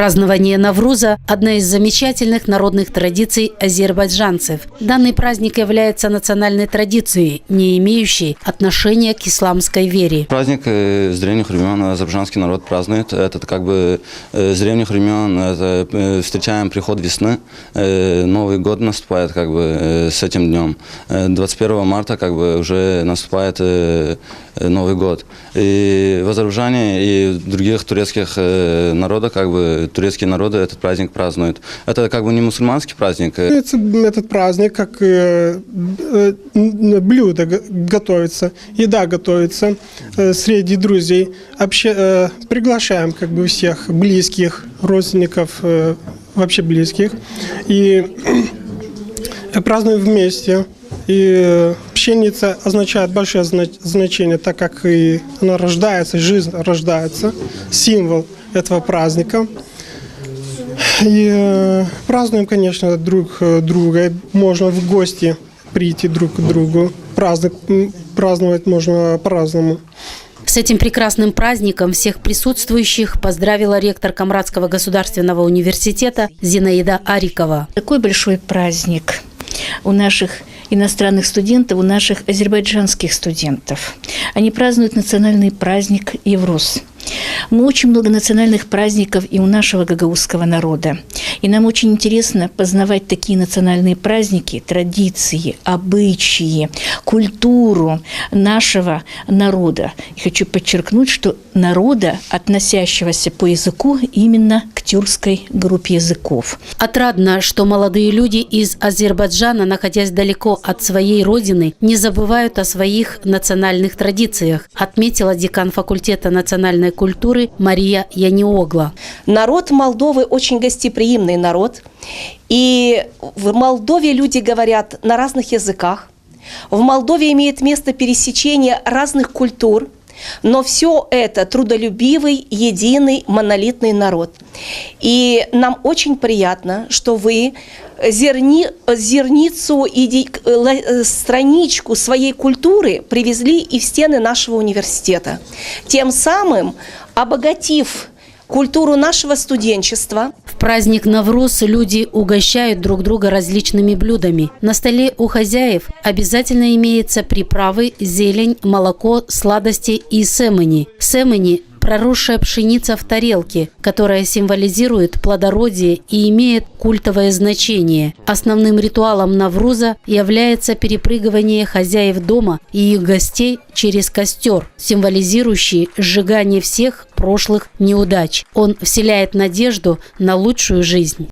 Празднование Навруза – одна из замечательных народных традиций азербайджанцев. Данный праздник является национальной традицией, не имеющей отношения к исламской вере. Праздник с древних времен азербайджанский народ празднует. Это как бы с древних времен встречаем приход весны. Новый год наступает как бы с этим днем. 21 марта как бы уже наступает Новый год. И в Азербайджане и в других турецких народах как бы турецкие народы этот праздник празднуют. Это как бы не мусульманский праздник. Этот праздник, как блюдо готовится, еда готовится среди друзей. Приглашаем как бы всех близких, родственников, вообще близких. И празднуем вместе. И пшеница означает большое значение, так как и она рождается, жизнь рождается, символ этого праздника. И празднуем, конечно, друг друга. Можно в гости прийти друг к другу. Праздновать можно по-разному. С этим прекрасным праздником всех присутствующих поздравила ректор Камрадского государственного университета Зинаида Арикова. Такой большой праздник у наших иностранных студентов, у наших азербайджанских студентов. Они празднуют национальный праздник Навруз. Мы очень много национальных праздников и у нашего гагаузского народа. И нам очень интересно познавать такие национальные праздники, традиции, обычаи, культуру нашего народа. И хочу подчеркнуть, что народа, относящегося по языку именно к тюркской группе языков. Отрадно, что молодые люди из Азербайджана, находясь далеко от своей родины, не забывают о своих национальных традициях, отметила декан факультета национальной культуры Мария Яниогла. Народ Молдовы очень гостеприимный народ. И в Молдове люди говорят на разных языках. В Молдове имеет место пересечение разных культур. Но все это трудолюбивый, единый, монолитный народ. И нам очень приятно, что вы зерницу и страничку своей культуры привезли и в стены нашего университета. Тем самым обогатив культуру нашего студенчества. В праздник Навруз люди угощают друг друга различными блюдами. На столе у хозяев обязательно имеются приправы, зелень, молоко, сладости и семени. Семени – проросшая пшеница в тарелке, которая символизирует плодородие и имеет культовое значение. Основным ритуалом Навруза является перепрыгивание хозяев дома и их гостей через костер, символизирующий сжигание всех прошлых неудач. Он вселяет надежду на лучшую жизнь.